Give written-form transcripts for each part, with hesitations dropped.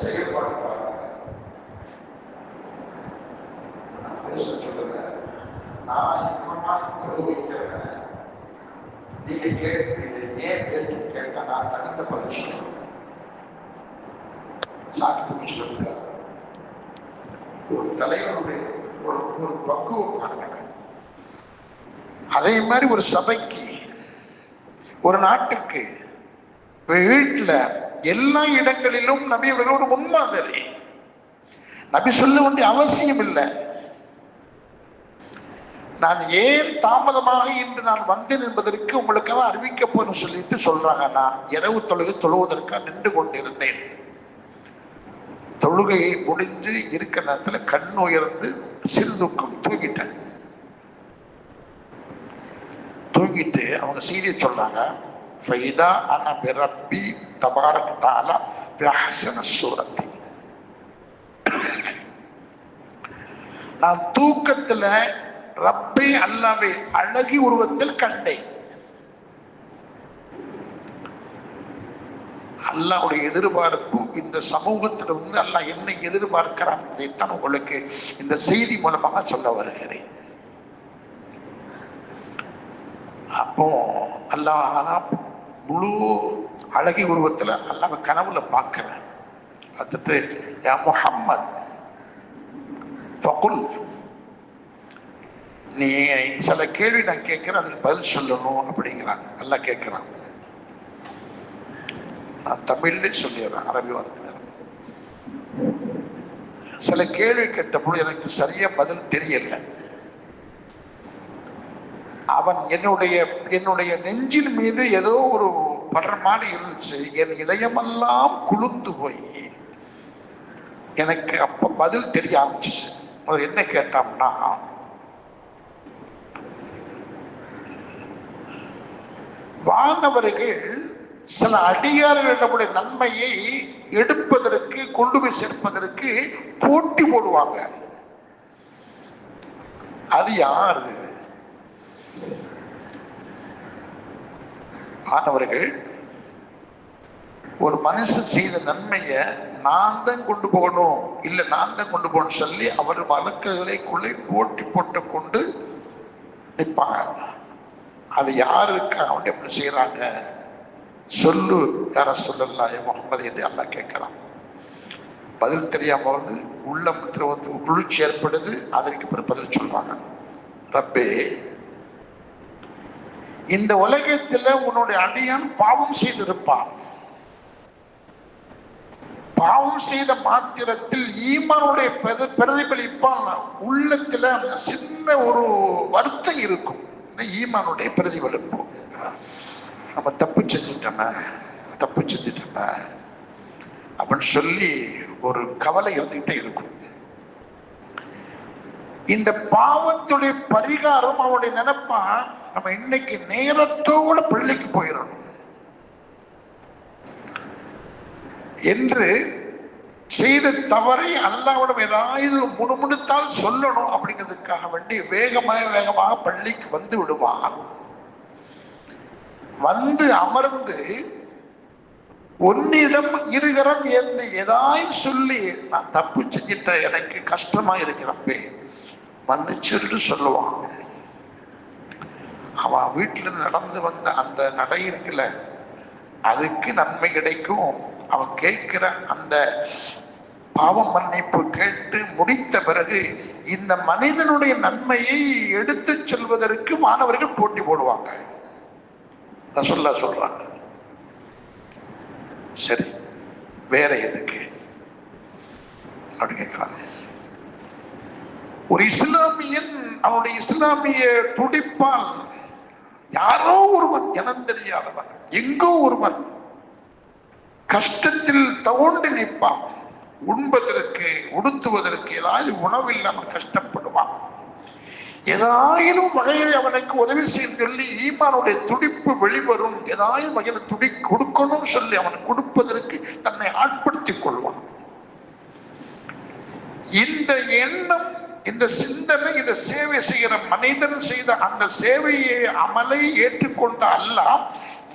செயல்பாடு பாருங்க. சொல்லுங்க, நான் வைக்கிறேன். நீங்க கேட்கிறீங்க, ஏன் கேட்டா நான் தகுந்த பதில் சொல்லுவேன். சாக்கு சொல்லுங்க. ஒரு தலைவருடைய ஒரு பக்குவம் பாருங்க. அதே மாதிரி ஒரு சபைக்கு, ஒரு நாட்டுக்கு, வீட்டுல, எல்லா இடங்களிலும் நபி அவர்கள் ஒரு முன்மாதிரி. நபி சொல்ல வேண்டிய அவசியம் இல்லை. நான் ஏன் தாமதமாக இன்று நான் வந்தேன் என்பதற்கு உங்களுக்காக அறிவிக்க போறேன்னு சொல்லிட்டு சொல்றாங்க. நான் இரவு தொழுவதற்காக நின்று கொண்டிருந்தேன். தொழுகையை முடிஞ்சு இருக்கிற நேரத்துல கண் உயர்ந்து சிறுதுக்கம் தூங்கிட்டேன். தூங்கிட்டு அவங்க செய்தியை சொல்றாங்க, ஃபைதா அன பிரப்பி தபாரக தஆலா ஃபி அஹ்ஸன சூரத்தி. நான் தூக்கத்துல ரப்பே அல்லாஹ்வை அழகி உருவத்தில் கண்டேன். அல்லாஹ்வுடைய எதிர்பார்ப்பு இந்த சமூகத்தில் வந்து அல்லாஹ் என்ன எதிர்பார்க்கிறான், இதைத்தான் உங்களுக்கு இந்த செய்தி மூலமாக சொல்ல வருகிறேன். அப்போ அல்லாஹ் முழு அழகி உருவத்துல அல்லாஹ் கனவுல பார்க்கிறேன். பார்த்துட்டு, யா முஹம்மத் ஃபகுல், நீ சில கேள்வி நான் கேட்கிறேன், அதுக்கு பதில் சொல்லணும் அப்படிங்கிறான். அல்லாஹ் கேட்கிறான். நான் தமிழ்ல சொல்லிடுறேன், அரபி வார்த்தை. சில கேள்வி கேட்டபோது எனக்கு சரியா பதில் தெரியல. அவன் என்னுடைய நெஞ்சின் மீது ஏதோ ஒரு படுற மாதிரி இருந்துச்சு. என் இதயமெல்லாம் குளுந்து போய் எனக்கு அப்ப பதில் தெரிய ஆரம்பிச்சிச்சு. அவர் என்ன கேட்டான்னா, வானவர்கள் சில அடியார்களுடைய நன்மையை எடுப்பதற்கு, கொண்டு போய் சேர்ப்பதற்கு போட்டி போடுவாங்க. அது யாரு? ஆனவர்கள் ஒரு மனுஷன் செய்த நன்மையை நான் தான் கொண்டு போகணும், இல்ல நான் தான் கொண்டு போகணும் சொல்லி அவர் வழக்குகளைக்குள்ளே போட்டி போட்டு கொண்டு நிற்பாங்க. அது யாருக்கு அவன் எப்படி செய்யறாங்க சொல்லு, யார சொல்லலாம் முகமது என்று அல்லாஹ் கேட்கிறான். பதில் தெரியாம வந்து உள்ளத்துல வந்து குளிர்ச்சி ஏற்படுது. அதற்கு பிறகு பதில் சொல்றாங்க, ரப்பே, இந்த உலகத்துல உன்னுடைய அடியான் பாவம் செய்திருப்பான். பாவம் செய்த மாத்திரத்தில் ஈமானுடைய பிரதிபலிப்பான். உள்ளத்துல சின்ன ஒரு வருத்தம் இருக்கும், ஈமானுடைய பிரதிபலிப்பு. நம்ம தப்பு செஞ்சுட்டோமே அப்படின்னு சொல்லி ஒரு கவலை இருந்துகிட்டே இருக்கும். இந்த பாவத்துடைய பரிகாரம் அவனுடைய நினைப்பா, நம்ம இன்னைக்கு நேரத்தோட பள்ளிக்கு போயிடணும் என்று செய்த தவறை அல்லாஹ்விடம் ஏதாவது முணுமுணுத்தால் சொல்லணும் அப்படிங்கிறதுக்காக வேண்டி வேகமாக பள்ளிக்கு வந்து விடுவான். வந்து அமர்ந்து ஒன்னிடம் இருகரம் ஏந்து ஏதாயும் சொல்லி, நான் தப்பு செஞ்சிட்ட, எனக்கு கஷ்டமா இருக்கிறப்பே மன்னிச்சுட்டு சொல்லுவான். அவன் வீட்டுல நடந்து வந்த அந்த நடை இருக்குல்ல, அதுக்கு நன்மை கிடைக்கும். அவன் கேட்கிற அந்த பாவ மன்னிப்பு கேட்டு முடித்த பிறகு இந்த மனிதனுடைய நன்மையை எடுத்து செல்வதற்கு மாணவர்கள் போட்டி போடுவாங்க. ரசூலுல்லாஹ் சொல்றாங்க, சரி வேற எதுக்கு அப்படி கேட்கிறாங்க. ஒரு இஸ்லாமியன் அவனுடைய இஸ்லாமிய துடிப்பால் யாரோ ஒருவன், இனம் தெரியாதவன், எங்கோ ஒருவன் கஷ்டத்தில் தோண்டி நிற்பான். உண்பதற்கு, உடுத்துவதற்கு ஏதாவது உணவில்லாமல் கஷ்டப்படுவான். ஏதாயிலும் வகையில் அவனுக்கு உதவி செய்ய சொல்லி ஈமானுடைய துடிப்பு வெளிவரும். ஏதாயும் வகையில் துடி கொடுக்கணும் சொல்லி அவன் கொடுப்பதற்கு தன்னை ஆட்படுத்திக் கொள்வான். இந்த எண்ணம், இந்த சிந்தனை, இந்த சேவை செய்கிற மனிதன் செய்த அந்த சேவையை அமலை ஏற்றுக்கொண்ட அல்லாஹ்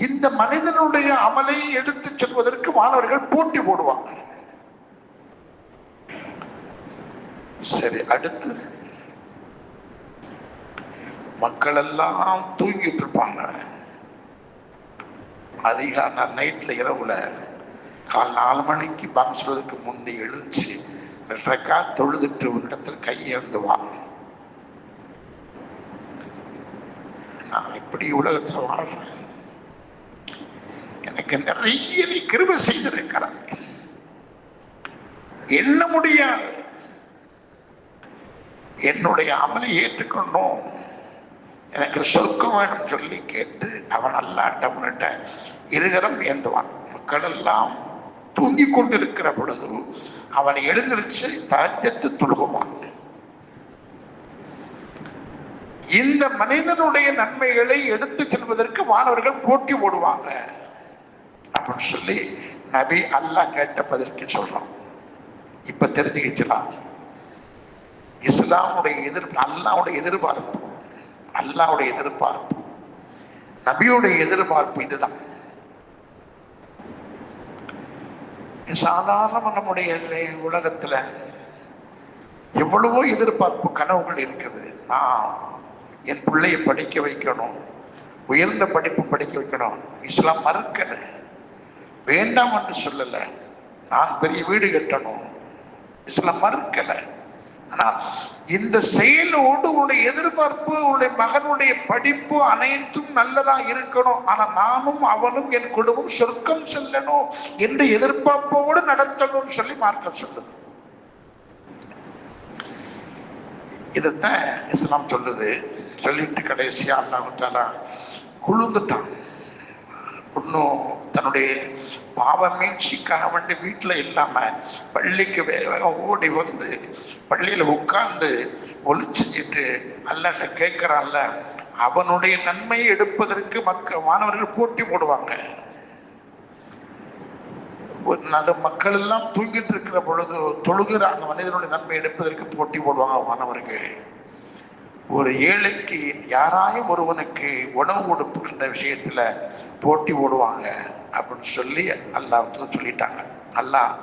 இந்த மனிதனுடைய அமலை எடுத்து செல்வதற்கு மாணவர்கள் போட்டி போடுவாங்க. சரி, அடுத்து மக்கள் எல்லாம் தூங்கிட்டு இருப்பாங்க. அதிகாலை நைட்ல இரவுல 4 மணிக்கு பாங்க சொல்வதற்கு முந்தி எழுந்து 2 ரக்காத் தொழுதுட்டு ஒரு இடத்துல கையேந்துவான். நான் இப்படி உலகத்துல வாழ்றேன், எனக்கு நிறைய கிருபை செய்திருக்கிறார், என்ன முடியாது, என்னுடைய அமலை ஏற்றுக்கொண்டோம், எனக்கு சொர்க்கம் வேணும் சொல்லி கேட்டு அவன் அல்லாட்ட இருகரம் ஏந்துவான். மக்கள் எல்லாம் தூங்கி கொண்டிருக்கிற பொழுது அவன் எழுந்திருச்சு தஹஜ்ஜத் தொழுகுவான். இந்த மனிதனுடைய நன்மைகளை எடுத்து செல்வதற்கு மாணவர்கள் போட்டி போடுவாங்க அப்படின்னு சொல்லி நபி அல்லாஹ் கேட்ட பதிலுக்கு சொல்றோம். இப்ப தெரிஞ்சுக்கலாம், இஸ்லாமுடைய அல்லாஹ்வுடைய எதிர்பார்ப்பு, அல்லாஹ்வுடைய எதிர்பார்ப்பு, நபியுடைய எதிர்பார்ப்பு இதுதான். சாதாரண நம்முடைய உலகத்துல எவ்வளவோ எதிர்பார்ப்பு கனவுகள் இருக்குது. நான் என் பிள்ளையை படிக்க வைக்கணும், உயர்ந்த படிப்பு படிக்க வைக்கணும். இஸ்லாம் மறுக்கல, வேண்டாம் என்று சொல்லல. நான் பெரிய வீடு கட்டணும், இஸ்லாம் மறுக்கல. ஆனால் இந்த செயலோடு உன்னுடைய எதிர்பார்ப்பு, உன்னுடைய மகனுடைய படிப்பு அனைத்தும் நல்லதா இருக்கணும். ஆனா நானும் அவனும் என் குடும்பம் சொர்க்கம் செல்லணும் என்ற எதிர்பார்ப்போடு நடத்தணும்னு சொல்லி மார்க்கம் சொல்லுது. இதைத்தான் இஸ்லாம் சொல்லுது. சொல்லிட்டு கடைசியா அல்லாஹ் தஆலா குழுந்துட்டான். இன்னும் தன்னுடைய பாவ மீட்சிக்காக வேண்டி வீட்டுல இல்லாம பள்ளிக்கு வேக ஓடி வந்து பள்ளியில உட்கார்ந்து ஒளி செஞ்சுட்டு அல்லாஹ்ட்ட கேட்கிறான்ல, அவனுடைய நன்மையை எடுப்பதற்கு மாணவர்கள் போட்டி போடுவாங்க. மக்கள் எல்லாம் தூங்கிட்டு இருக்கிற பொழுது தொழுகிற அந்த மனிதனுடைய நன்மை எடுப்பதற்கு போட்டி போடுவாங்க மாணவர்கள். ஒரு ஏழைக்கு யாராயும் ஒருவனுக்கு உணவு கொடுப்புகின்ற விஷயத்துல போட்டி போடுவாங்க அப்படின்னு சொல்லி அல்லாஹ் சொல்லிட்டாங்க. அல்லாஹ்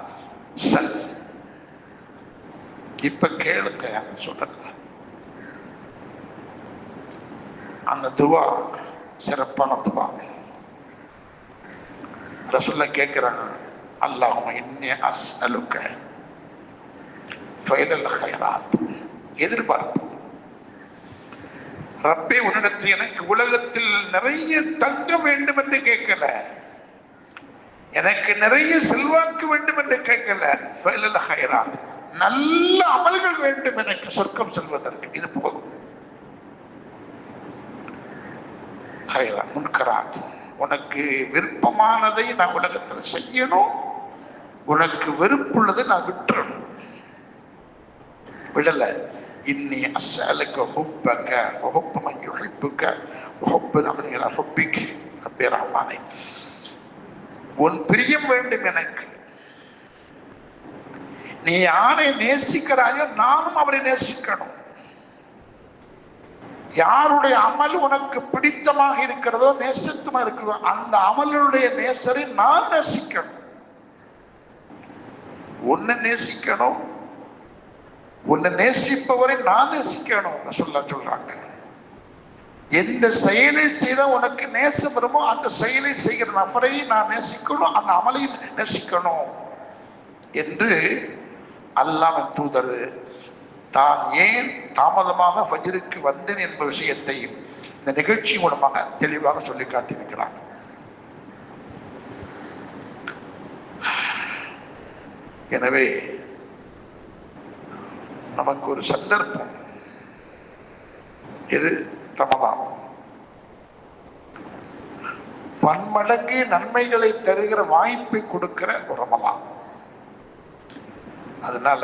சல் இப்ப கேளுங்க சொல்றாங்க. அந்த துவா சிறப்பான துவா. ரசூலுல்லாஹ் கேட்கிறாங்க, அல்லாஹும்ம இன்னி அஸ்அலுக ஃபைலல் கைராத். எதிர்பார்ப்பு, ரப்பே உன்னிடத்தில் எனக்கு உலகத்தில் நிறைய தங்கம் வேண்டும் என்று கேட்கல, எனக்கு நிறைய செல்வாக்கு வேண்டும் என்று கேட்கல, ஃபைலல் கைராத், நல்ல அமல்கள் வேண்டும் எனக்கு சொர்க்கம் செல்வதற்கு, இது போதும். கைராத் முன்கராத், உனக்கு விருப்பமானதை நான் உலகத்தில் செய்யணும், உனக்கு வெறுப்புள்ளதை நான் விட்டுறணும். விடல. இன்னி அஸ்அலுக ஹுப்பக வ ஹுப்ப மன் யுஹிப்புக வ ஹுப்ப மன் இலா ஹுப்பிக ரப்பி ரஹ்மானே. உன் பிரியம் வேண்டும் எனக்கு. நீ யாரை நேசிக்கிறாயோ நானும் அவரை நேசிக்கணும். யாருடைய அமல் உனக்கு பிடித்தமாக இருக்கிறதோ நேசத்துமா இருக்கிறதோ அந்த அமலுடைய நேசரை நான் நேசிக்கணும். உன்னை நேசிக்கணும், உன்னை நேசிப்பவரை நான் நேசிக்கணும் சொல்றாங்க. எந்த செயலை செய்த உனக்கு நேசம் வருமோ அந்த செயலை செய்கிற நபரை நான் நேசிக்கணும், அந்த அமலை நேசிக்கணும் என்று அல்லாஹ்வின் தூதர் தான் ஏன் தாமதமாக ஃபஜ்ருக்கு வந்தேன் என்ற விஷயத்தை இந்த நிகழ்ச்சி மூலமாக தெளிவாக சொல்லி காட்டியிருக்கிறார். எனவே நமக்கு ஒரு சந்தர்ப்பம், இது ரமதான், பன்மடங்கு நன்மைகளை தருகிற வாய்ப்பை கொடுக்கிற ஒரு ரமதான். அதனால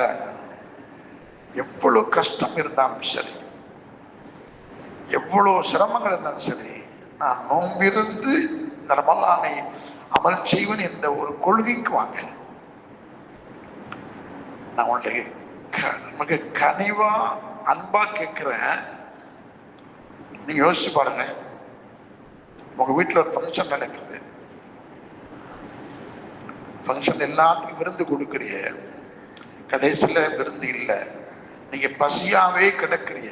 எவ்வளவு கஷ்டம் இருந்தாலும் சரி, எவ்வளவு சிரமங்கள் இருந்தாலும் சரி, நான் நோம்பிருந்து இந்த ரமலானை அமல் செய்வன் என்ற ஒரு கொள்கைக்கு வாங்க. நான் உங்களுக்கு நமக்கு கனிவா அன்பா கேட்கிறேன். நீங்க யோசிச்சு பாருங்க, உங்க வீட்டுல ஒரு ஃபங்க்ஷன் நடக்குது, ஃபங்க்ஷன் எல்லாத்துக்கும் விருந்து கொடுக்குறிய, கடைசியில விருந்து இல்லை, நீங்க பசியாவே கிடக்குறிய,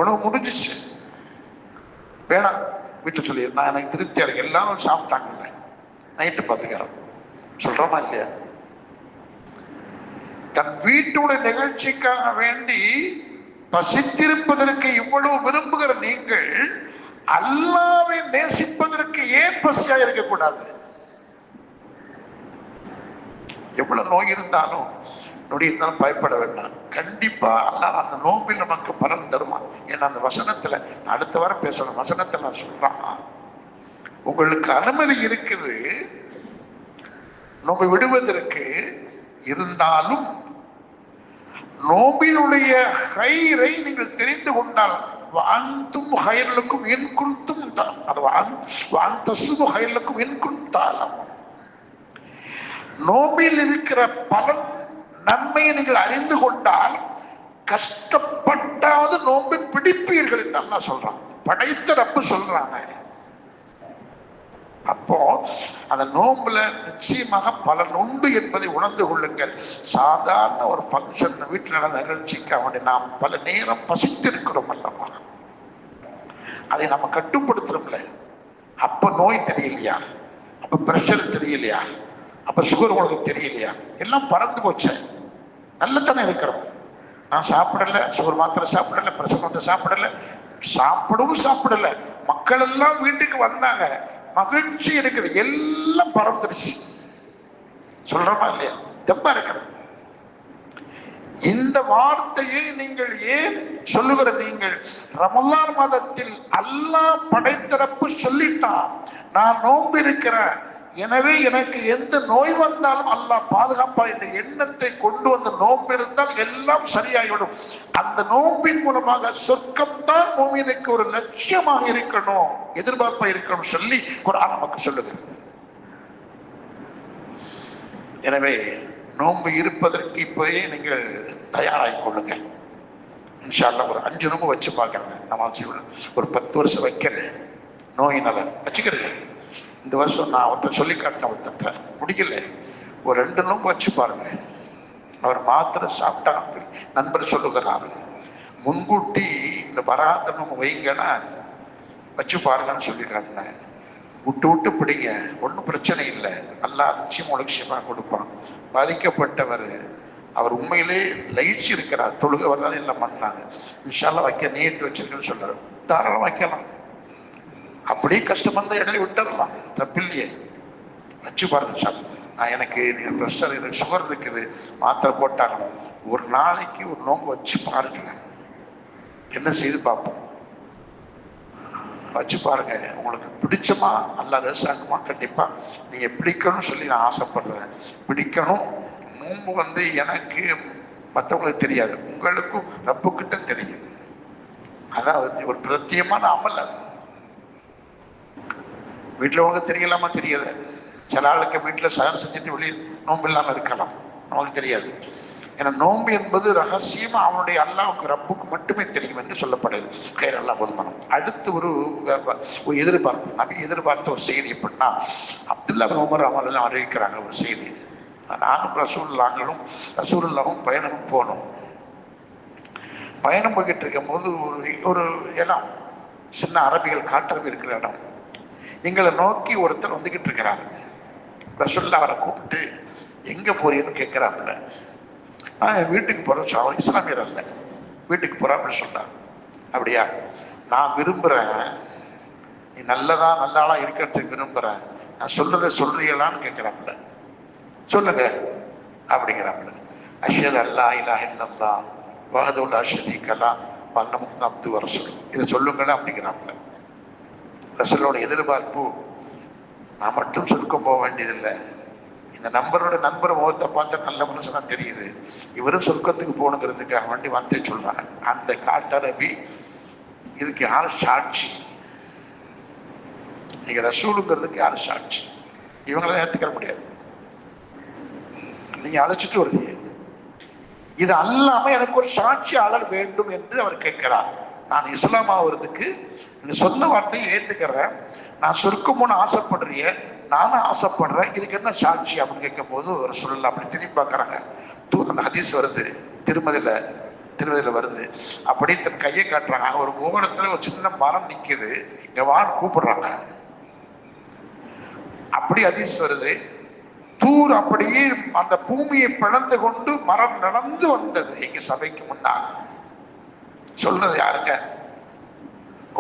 உணவு முடிஞ்சிச்சு, வேணாம் வீட்டு சொல்லி நான் எனக்கு திருப்தியா இருக்கு, எல்லாரும் சாப்பிட்டாங்க, நைட்டு பார்த்துக்கிறோம் சொல்றோமா இல்லையா? தன் வீட்டுடைய நிகழ்ச்சிக்காக வேண்டி பசித்திருப்பதற்கு இவ்வளவு விரும்புகிற நீங்கள் அல்லாஹ்வை நேசிப்பதற்கு ஏன் பசியா இருக்கக்கூடாது? எவ்வளவு நோய் இருந்தாலும் நொடி இருந்தாலும் பயப்பட வேண்டாம். கண்டிப்பா அல்லாஹ் அந்த நோம்பில் நமக்கு பலன் தருவான். ஏன்னா அந்த வசனத்துல அடுத்த வாரம் பேசணும், வசனத்துல நான் சொல்றான், உங்களுக்கு அனுமதி இருக்குது நோம்பை விடுவதற்கு, இருந்தாலும் நோம்பினுடைய ஹைரை நீங்கள் தெரிந்து கொண்டால் வாந்தும் ஹைர்களுக்கும் என்குந்தும் அது வாந்தசும் ஹைர்களுக்கும் என்குந்தாலும் நோம்பில் இருக்கிற பலன் நன்மையை நீங்கள் அறிந்து கொண்டால் கஷ்டப்பட்டாவது நோம்பை பிடிப்பீர்கள் என்று அல்லாஹ் சொல்றான். படைத்த ரப்பு சொல்றாங்க. அப்போ அந்த நோம்புல நிச்சயமாக பலன் உண்டு என்பதை உணர்ந்து கொள்ளுங்கள். சாதாரண ஒரு ஃபங்க்ஷன் வீட்டில் நடந்த நிகழ்ச்சிக்கு அவனை நாம் பல நேரம் பசித்திருக்கிறோம் அல்லவா, அதை நம்ம கட்டுப்படுத்துறோம்ல. அப்ப நோய் தெரியலையா, அப்ப பிரஷர் தெரியலையா, அப்ப சுகர் உங்களுக்கு தெரியலையா, எல்லாம் பறந்து போச்சு. நல்லதானே இருக்கிறோம். நான் சாப்பிடல, சுகர் மாத்திரை சாப்பிடல, பிரஷர் மாத்திரை சாப்பிடல, சாப்பிடவும் சாப்பிடல, மக்கள் எல்லாம் வீட்டுக்கு வந்தாங்க, மகிழ்ச்சி இருக்குது, எல்லாம் பறந்துருச்சு. சொல்றோமா இல்லையா? தெம்பா இருக்கிறது. இந்த வார்த்தையை நீங்கள் ஏன் சொல்லுகிற? நீங்கள் ரமலான் மாதத்தில் அல்லாஹ் படைத்தரப்பு சொல்லிட்டான், நான் நோன்பு இருக்கிறேன், எனவே எனக்கு எந்த நோய் வந்தாலும் அல்லாஹ் பாதுகாப்பா என்ற எண்ணத்தை கொண்டு வந்த நோன்பு இருந்தால் எல்லாம் சரியாகிவிடும். அந்த நோம்பின் மூலமாக சொர்க்கம் தான் மூமினுக்கு ஒரு லட்சியமாக இருக்கணும், எதிர்பார்ப்பா இருக்கணும் சொல்லி குர்ஆன் நமக்கு சொல்லுகிறது. எனவே நோன்பு இருப்பதற்கு இப்பவே நீங்கள் தயாராகிக் கொள்ளுங்க. இன்ஷா அல்லாஹ் ஒரு 5 நோன்பு வச்சு பார்க்கறேன். நம்ம ஒரு 10 வருஷம் வைக்கிறேன், நோயினால வச்சுக்கிறேன். இந்த வருஷம் நான் அவர்கிட்ட சொல்லி காட்டினேன், ஒருத்தட்ட முடியல, ஒரு 2 நோன்பு வச்சு பாருங்க. அவர் மாத்திரை சாப்பிட்டாங்க. நண்பர் சொல்லுகிறார், முன்கூட்டி இந்த வராத நோம்பு வைங்கன்னா வச்சு பாருங்கன்னு சொல்லி காட்டினேன். விட்டு விட்டு பிடிங்க, ஒன்றும் பிரச்சனை இல்லை, அல்லாஹ் நிச்சயமா லட்சியமாக கொடுப்பான். பாதிக்கப்பட்டவர் அவர் உண்மையிலே லயிச்சு இருக்கிறார், தொழுக வரலாறு எல்லாம் பண்ணாங்க, இன்ஷா அல்லாஹ் வைக்க நியத்து வச்சிருக்கேன்னு சொல்றாரு. தாராளம் வைக்கலாம், அப்படியே கஷ்டம் வந்த இடையில விட்டுடலாம், தப்பில்லையே. வச்சு பாருங்க சார். நான் எனக்கு ப்ரெஷர், எனக்கு சுகர் இருக்குது, மாத்திரை போட்டாங்க, ஒரு நாளைக்கு ஒரு நோம்பு வச்சு பாருங்க, என்ன செய்து பார்ப்போம். வச்சு பாருங்க, உங்களுக்கு பிடிச்சமா அல்லாஹ் ரசாக்குமா, கண்டிப்பா நீங்க பிடிக்கணும்னு சொல்லி நான் ஆசைப்படுறேன். பிடிக்கணும். நோம்பு எனக்கு மற்றவங்களுக்கு தெரியாது, உங்களுக்கும் ரப்புக்குத்தான் தெரியும். அதான் ஒரு பிரத்தியமான அமல். அது வீட்டில் உங்க தெரியலாமா? தெரியாது. சில ஆளுக்கு வீட்டில் சகர் செஞ்சுட்டு வெளியே நோன்பு இல்லாமல் இருக்கலாம், நமக்கு தெரியாது. ஏன்னா நோன்பு என்பது ரகசியமா அவனுடைய அல்லாஹ்வுக்கு ரப்புக்கு மட்டுமே தெரியும் என்று சொல்லப்படுது. கைர் அல்லாஹ் போதுமானம். அடுத்து ஒரு எதிர்பார்ப்பு, நபி எதிர்பார்த்த ஒரு செய்தி எப்படின்னா, அப்துல்லா பின் உமர் அவங்களெல்லாம் அறிவிக்கிறாங்க ஒரு செய்தி. நானும் ரசூலுல்லாஹும் பயணமும் போனோம். பயணம் போய்கிட்டு இருக்கும் போது ஒரு இடம், சின்ன அரபிகள் காட்டரபி இருக்கிற இடம், எங்களை நோக்கி ஒருத்தர் வந்துகிட்டு இருக்கிறாரு. ரசூலுல்லாஹ் அவரை கூப்பிட்டு எங்க போறீன்னு கேட்கிறாப்புல. என் வீட்டுக்கு போறேன், அவர் இஸ்லாமியர் அல்ல, வீட்டுக்கு போறா அப்படின்னு சொன்னார். அப்படியா, நான் விரும்புறேன், நீ நல்ல ஆளா இருக்கிறதுக்கு விரும்புறேன், நான் சொல்றதை சொல்றீங்களான்னு கேட்கிறாப்புல. சொல்லுங்க அப்படிங்கிறாப்புல. அஷ்ஹது அல்லா இலாஹ இல்லல்லாஹ் வஹ்தஹு லா ஷரீக லஹு வ அன்ன முஹம்மதன் அப்துஹு வ ரசூலுஹு, இதை சொல்லுங்களேன் அப்படிங்கிறாப்புல. ரசூலோட எதிர்பார்ப்பு, நான் மட்டும் சொர்க்கம் போக வேண்டியதில்லை, இந்த நண்பர் முகத்தை பார்த்தா நல்ல மனுஷனா தெரியுது, இவரும் சொர்க்கத்துக்கு போகணுங்கிறதுக்காக வேண்டி வார்த்தை சொல்றாங்க. அந்த காட்டரபி இதுக்கு யார் சாட்சி? நீங்க ரசூலுங்கிறதுக்கு யார் சாட்சி? இவங்களாம் ஏற்றுக்க முடியாது. நீங்க அழைச்சிட்டு வருவீங்க, இது அல்லாம எனக்கு ஒரு சாட்சியாளர் வேண்டும் என்று அவர் கேட்கிறார். நான் இஸ்லாம் ஆகுறதுக்கு நீங்க சொன்ன வார்த்தையை ஏத்துக்கிறேன், நான் சொர்க்கமுன்னு ஆசைப்படுறேன், நானும் ஆசைப்படுறேன், இதுக்கு என்ன சாட்சி அப்படின்னு கேட்கும் போது ஒரு சொல்லலாம். அப்படி திரும்பி பார்க்கறாங்க. அந்த ஹதீஸ் வருது, திருமதியில வருது. அப்படி தன் கையை காட்டுறாங்க. ஒரு ஓரத்துல ஒரு சின்ன மரம் நிக்குது, இங்க வான்னு கூப்பிடுறாங்க. அப்படி ஹதீஸ் வருது. தூர் அப்படியே அந்த பூமியை பிளந்து கொண்டு மரம் நடந்து வந்தது எங்க சபைக்கு முன்னால். சொல்றது யாருங்க?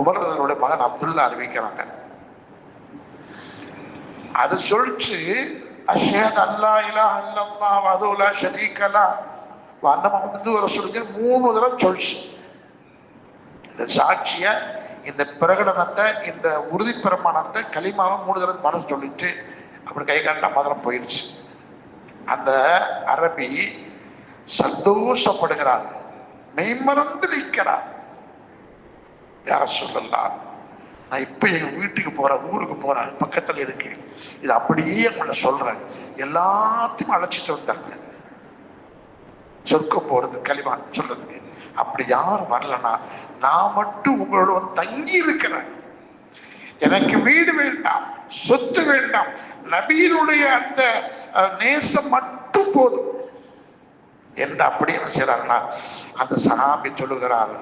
உமருடைய மகன் அப்துல்லா அறிவிக்கிறாங்க. அது சொல்லிச்சு, அஷ்ஹது அல்லா இலாஹ இல்லல்லாஹ் வஹ்தஹு லா ஷரீக லஹ் வ அன்ன முஹம்மது ரசூலுல்லாஹ் 3 தடவை சொல்லிச்சு. இந்த சாட்சிய, இந்த பிரகடனத்தை, இந்த உறுதி பிரமாணத்தை, கலிமாவை 3 தடவை மனசு சொல்லிட்டு அப்படி கை காட்டா மதுரம் போயிருச்சு. அந்த அரபி சந்தோஷப்படுகிறார், மெய்மறந்து நிற்கிறார். யார சொல்லலாம், நான் இப்ப எங்க வீட்டுக்கு போறேன், ஊருக்கு போறேன், பக்கத்துல இருக்கு, இது அப்படியே உங்களை சொல்றேன், எல்லாத்தையும் அழைச்சிட்டு வந்தாங்க சொர்க்கம் போறது, களிமா சொல்றதுக்கு. அப்படி யாரும் வரலன்னா நான் மட்டும் உங்களோட வந்து தங்கி இருக்கிறேன், எனக்கு வீடு வேண்டாம், சொத்து வேண்டாம், நபியினுடைய அந்த நேசம் மட்டும் போதும் என்று அப்படி என்ன செய்யறாங்கன்னா அந்த சஹாபி சொல்லுகிறார்.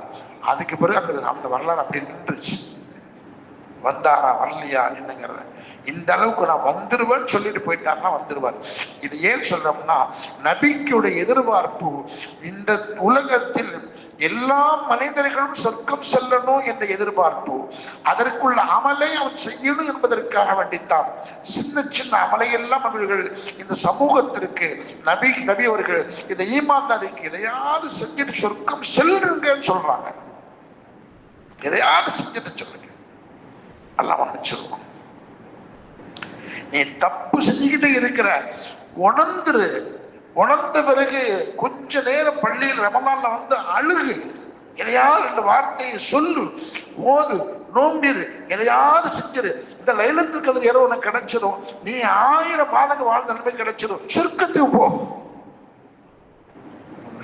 அதுக்கு பிறகு அந்த வரலாறு அப்படி நின்றுச்சு. வந்தாரா வரலையா என்னங்கிறத, இந்த அளவுக்கு நான் வந்துருவேன்னு சொல்லிட்டு போயிட்டாருன்னா வந்துருவார். இது ஏன் சொல்றோம்னா, நபிக்குடைய எதிர்பார்ப்பு இந்த உலகத்தில் எல்லா மனிதர்களும் சொர்க்கம் செல்லணும் என்ற எதிர்பார்ப்பு, அதற்குள்ள அமலை அவன் செய்யணும் என்பதற்காக வேண்டித்தான் சின்ன சின்ன அமலையெல்லாம் அவர்கள் இந்த சமூகத்திற்கு நபி அவர்கள் இந்த ஈமான்தாரிக்கு எதையாவது செஞ்சுட்டு சொர்க்கம் செல்லுங்கன்னு சொல்றாங்க. எதையாவது செஞ்சுட்டு சொல்லுங்க, அல்லாஹ் மன்னிச்சிருவான். நீ தப்பு செஞ்சுக்கிட்டே இருக்கிற, உணர்ந்த பிறகு கொஞ்ச நேரம் பள்ளியில் ரமலான்ல வந்து அழுகு, எதையாவது 2 வார்த்தையை சொல்லு, ஓது, நோம்பிரு, எதையாவது செஞ்சிரு. இந்த லைலத்துல் கத்ர் இரவு உனக்கு கிடைச்சிடும், நீ 1000 மாதங்கள் வாழ்ந்த நன்மை கிடைச்சிடும், சொர்க்கத்துக்கு போ.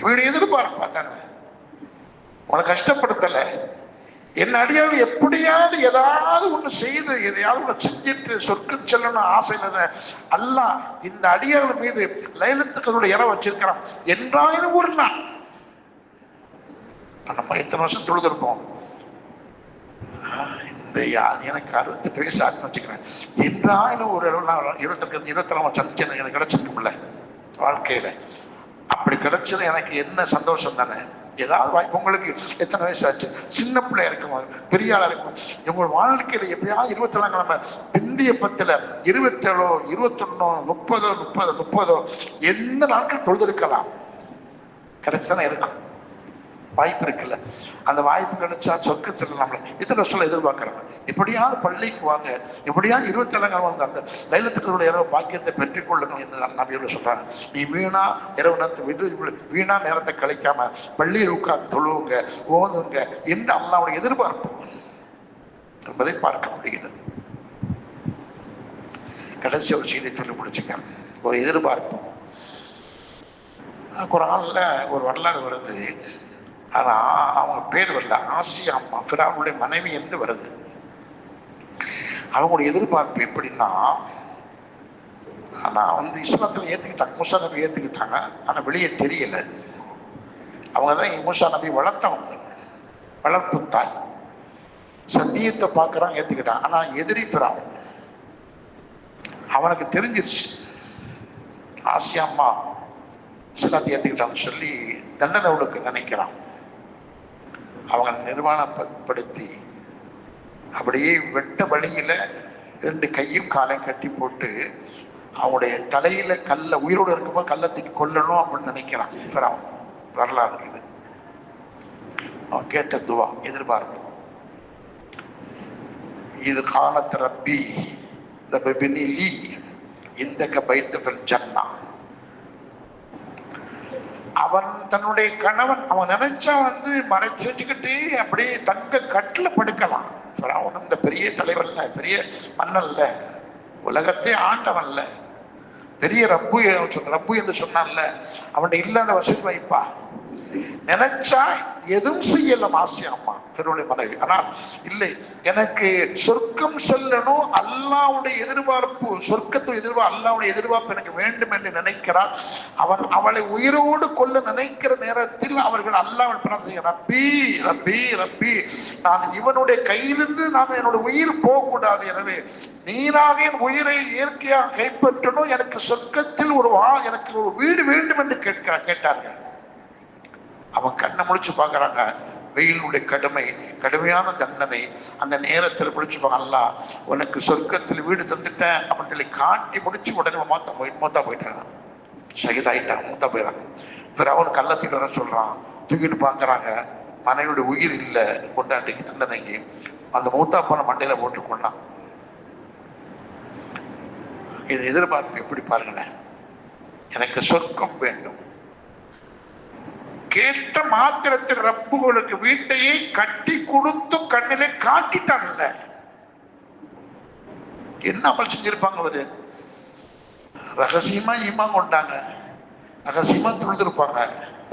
வீடு எதிர்பார்ப்பா தானே, உனக்கு கஷ்டப்படுத்தல. என் அடியாவது எப்படியாவது ஏதாவது ஒண்ணு செய்து எதையாவது ஒண்ணு செஞ்சுட்டு சொர்க்கம் செல்லணும் ஆசையில அல்லாஹ் இந்த அடியார்கள் மீது லைலத்துல் இடம் வச்சிருக்கிறான் என்றாயிரம் ஒரு நாள். நம்ம எத்தனை வருஷம் தொழுதிருப்போம்? இந்த எனக்கு 68 வயசு ஆகுன்னு வச்சுக்கிறேன். என்றாயிரம் ஒரு இடம் நான் 24 சந்திச்சு எனக்கு கிடைச்சிருக்கும்ல வாழ்க்கையில. அப்படி கிடைச்சது எனக்கு என்ன சந்தோஷம் தானே. ஏதாவது வாய்ப்பு உங்களுக்கு எத்தனை வயசு ஆச்சு? சின்ன பிள்ளையா இருக்கும், பெரிய ஆளா இருக்கும், உங்க வாழ்க்கையில எப்படியாவது 24 கிழமை பிந்திய 10ல 27, 21, 30 எந்த நாட்கள் தொழுதிருக்கலாம். கிடைச்சுதானே இருக்கும், வாய்ப்பு இருக்குல்ல. அந்த வாய்ப்பு கிடைச்சா சொர்க்க செல்லலாம்ல. இத்தனை சொல்ல எதிர்பார்க்கிறாங்க. எப்படியாவது பள்ளிக்கு வாங்க, எப்படியாவது 27 வந்து அந்த லைலத்துல் இரவு பாக்கியத்தை பெற்றுக்கொள்ளணும் என்று நபிகள் சொல்றாங்க. நீ வீணா இரவு நேரத்தை வீணா நேரத்தை கழிக்காம பள்ளியில் உட்கார்ந்து தொழுவுங்க, ஓதுங்க என்று அல்லாஹ்வுடைய எதிர்பார்ப்பு என்பதை பார்க்க முடிகிறது. கடைசி ஒரு செய்தியை சொல்லி முடிச்சுக்க. ஒரு எதிர்பார்ப்பு குர்ஆன்ல ஒரு வரலாறு வருது. ஆனா அவங்க பேர் வரல, ஆசியா அம்மா ஃபிரௌனுடைய மனைவி என்று வருது. அவங்களுடைய எதிர்பார்ப்பு எப்படின்னா, ஆனா வந்து இஸ்லாத்துல ஏத்துக்கிட்டாங்க, மூசா நபி ஏத்துக்கிட்டாங்க, ஆனா வெளியே தெரியல. அவங்கதான் மூசா நபி வளர்த்தவங்க, வளர்ப்பு தாய். சத்தியத்தை பார்க்கறான், ஏத்துக்கிட்டான். ஆனா எதிரி ஃபிரௌன், அவனுக்கு தெரிஞ்சிருச்சு ஆசியா அம்மா இஸ்லாத்தை ஏத்துக்கிட்டான்னு சொல்லி தண்டனை கொடுக்க நினைக்கிறான். அவங்க நிர்வாணப்படுத்தி அப்படியே வெட்ட வழியில 2 கையும் காலையும் கட்டி போட்டு அவனுடைய தலையில கல்ல, உயிரோடு இருக்கும்போது கல்லை தூக்கி கொல்லணும் அப்படின்னு நினைக்கிறான். வரலாறு இது. அவன் கேட்ட துவா, எதிர்பார்ப்பு. இது காலத்து ரப்பி ரப்பினி லீ இந்தக பைத்து ஃபில் ஜன்னா. அவன் தன்னுடைய கணவன், அவன் நினைச்சா வந்து மறைச்சு வச்சுக்கிட்டு அப்படியே தங்க கட்டுல படுக்கலாம். அவன் இந்த பெரிய தலைவன்ல, பெரிய மன்னன்ல, உலகத்தை ஆண்டவன்ல, பெரிய ரப்பு என்று சொன்னான்ல, அவன் இல்லாத வசதி வைப்பா. நினைச்சா எதுவும் செய்யலாம் ஆசியாம்மா பெருவுடைய மனைவி. ஆனால் இல்லை, எனக்கு சொர்க்கம் செல்லணும், அல்லாவுடைய எதிர்பார்ப்பு, சொர்க்கத்துடைய எதிர்பார்ப்பு, அல்லாவுடைய எதிர்பார்ப்பு எனக்கு வேண்டும் என்று நினைக்கிறார். அவளை உயிரோடு கொள்ள நினைக்கிற நேரத்தில் அவர்கள் அல்லாஹ் ரப்பி ரப்பி ரப்பி, நான் இவனுடைய கையிலிருந்து நான் என்னோட உயிர் போகக்கூடாது, எனவே நீராக என் உயிரை இயற்கையாக கைப்பற்றணும், எனக்கு சொர்க்கத்தில் எனக்கு ஒரு வீடு வேண்டும் என்று கேட்டார்கள். அவன் கண்ணை முழிச்சு பார்க்கறாங்க, வெயிலுடைய கடுமையான தண்டனை. அந்த நேரத்தில் முடிச்சு பார்க்கலாம், உனக்கு சொர்க்கத்தில் வீடு தந்துட்டேன் அப்படின்னு சொல்லி காட்டி முடிச்சு உடனே மூத்தா போயிட்டாங்க, ஷஹீதாயிட்டாங்க, மூத்தா போயிடறாங்க. பிறகு அவன் கள்ளத்தில் வர சொல்றான், தூக்கிட்டு பார்க்கறாங்க, மனைவியுடைய உயிர் இல்லை, கொண்டாட்டிக்கு தண்டனைக்கு. அந்த மூத்தா போன மண்டையில போட்டு கொண்டான். இது எதிர்பார்ப்பு எப்படி பாருங்களேன், எனக்கு சொர்க்கம் வேண்டும். கேட்ட மாத்திரத்தில் ரப்புகளுக்கு வீட்டையே கட்டி கொடுத்து கண்ணிலே காட்டிட்டாங்கல்ல, என்ன அமல் செஞ்சிருப்பாங்க? அவரு ரகசியமா ஈமான் கொண்டாங்க, ரகசியமா தொழுதிருப்பாங்க,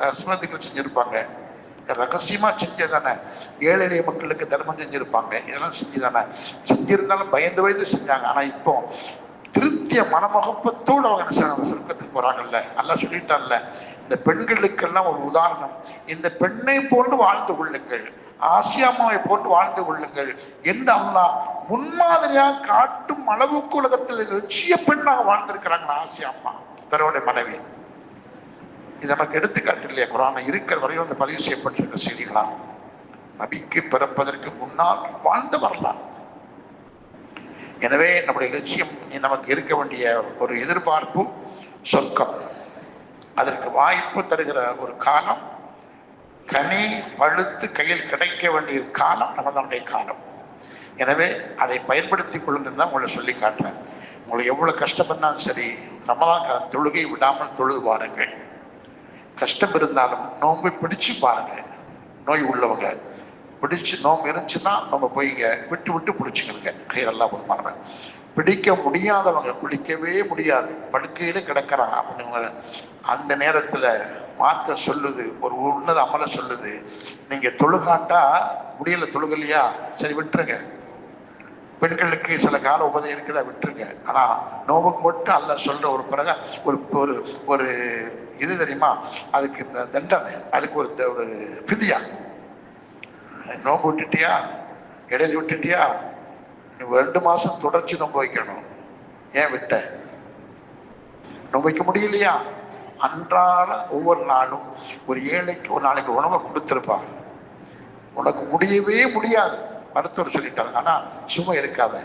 ரகசியமா திக்ர் செஞ்சிருப்பாங்க, ரகசியமா செஞ்சதானே ஏழை எளிய மக்களுக்கு தர்மம் செஞ்சிருப்பாங்க, இதெல்லாம் செஞ்சுதானே. செஞ்சிருந்தாலும் பயந்து செஞ்சாங்க. ஆனா இப்போ திருப்திய மனமுகப்பத்தோடு அவங்க சொர்க்கத்துக்கு போறாங்கல்ல, நல்லா சொல்லிட்டான்ல. இந்த பெண்களுக்கெல்லாம் ஒரு உதாரணம், இந்த பெண்ணை போன்று வாழ்ந்து கொள்ளுங்கள், ஆசியாமாவை போன்று வாழ்ந்து கொள்ளுங்கள் என்று அல்லாஹ் முன்மாதிரியாக காட்டும் அளவுக்கு உலகத்தில் லட்சிய பெண்ணாக வாழ்ந்திருக்கிறாங்க ஆசியாமா பிறவுடைய மனைவி. இது நமக்கு எடுத்துக்காட்டு இல்லையா? குரான் இருக்கிற வரையும் அந்த பதிவு செய்யப்பட்டிருக்க செய்திகளா? நபிக்கு பிறப்பதற்கு முன்னால் வாழ்ந்து வரலாம். எனவே நம்முடைய லட்சியம், நமக்கு இருக்க வேண்டிய ஒரு எதிர்பார்ப்பு சொர்க்கம். அதற்கு வாய்ப்பு தருகிற ஒரு காலம், கனி பழுத்து கையில் கிடைக்க வேண்டிய காலம் ரமதானுடைய காலம். எனவே அதை பயன்படுத்தி கொள்ளுங்கள் தான் உங்களை சொல்லி காட்டுறேன். உங்களுக்கு எவ்வளவு கஷ்டப்பட்டாலும் சரி, ரமதான் தொழுகை விடாமல் தொழுது பாருங்கள். கஷ்டம் இருந்தாலும் நோன்பை பிடிச்சு பாருங்க. நோய் உள்ளவங்க பிடிச்சு, நோம்பு இருந்துச்சுன்னா நம்ம போய்ங்க விட்டு பிடிச்சிக்கணுங்க, கையெல்லாம் போதுமான. பிடிக்க முடியாதவங்க, பிடிக்கவே முடியாது, படுக்கையில கிடக்கிறாங்க அப்படின்னு அந்த நேரத்துல மார்க்க சொல்லுது, ஒரு உன்னத அமல சொல்லுது, நீங்க தொழுகாட்டா முடியல, தொழுகலையா, சரி விட்டுருங்க. பெண்களுக்கு சில கால உபதை இருக்குதா, விட்டுருங்க. ஆனா நோவுக்கு மட்டும் அல்ல சொல்ற ஒரு பிறகு ஒரு ஒரு இது தெரியுமா, அதுக்கு இந்த தண்டனை, அதுக்கு ஒரு ஃபிதியா. நோம்பு விட்டுட்டியா, இடையில விட்டுட்டியா, 2 மாசம் தொடர்ச்சி நோம்பு வைக்கணும். ஏன் விட்ட? நோம்பு வைக்க முடியலையா? அன்றாட ஒவ்வொரு நாளும் ஒரு ஏழைக்கு ஒரு நாளைக்கு உணவை கொடுத்துருப்பா. உனக்கு முடியவே முடியாது, மருத்துவர் சொல்லிட்டாங்க. ஆனா சும்மா இருக்காத,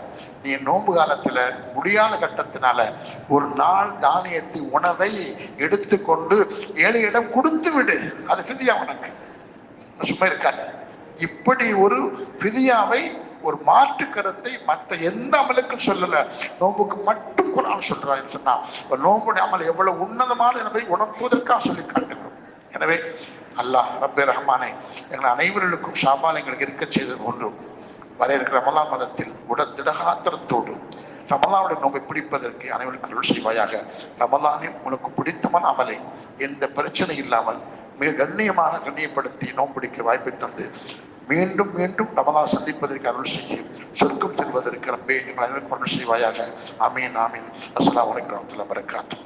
நீ நோன்பு காலத்துல முடியாத கட்டத்தினால ஒரு நாள் தானியத்தை, உணவை எடுத்துக்கொண்டு ஏழையிடம் கொடுத்து விடு, அது ஃபிதியா உனக்கு. சும்மா இருக்காது. இப்படி ஒரு ஃபிதியாவை, ஒரு மாற்று கருத்தை மற்ற எந்த அமலுக்கும் சொல்லல, நோம்புக்கு மட்டும் குர்ஆன் சொல்றான்னு சொன்னா நோம்புடைய அமல் எவ்வளவு உன்னதமான என்பதை உணர்த்துவதற்காக சொல்லி காட்டுகிறோம். எனவே அல்லாஹ் ரப்பே ரஹ்மானே எங்கள் அனைவர்களுக்கும் ஷாபான் எங்களுக்கு இருக்க செய்தது ஒன்று, வர இருக்கிற ரமலான் மாதத்தில் திடகாத்திரத்தோடு ரமலானுடைய நோம்பை பிடிப்பதற்கு அனைவருக்கும் அருள் செய்வாயாக. ரமலானில் உனக்கு பிடித்தமான அமலை எந்த பிரச்சனை இல்லாமல் மிக கண்ணியப்படுத்தி நோம்பிடிக்க வாய்ப்பை தந்து மீண்டும் மீண்டும் ரமலான் சந்திப்பதற்கு அருள் செய்ய, சொர்க்கம் செல்வதற்கு ரப்பே எங்கள் அனைவருக்கும் அருள் செய்வாயாக. ஆமீன் ஆமீன். அஸ்ஸலாமு அலைக்கும் வரஹ்மத்துல்லாஹி வபரகாத்துஹு.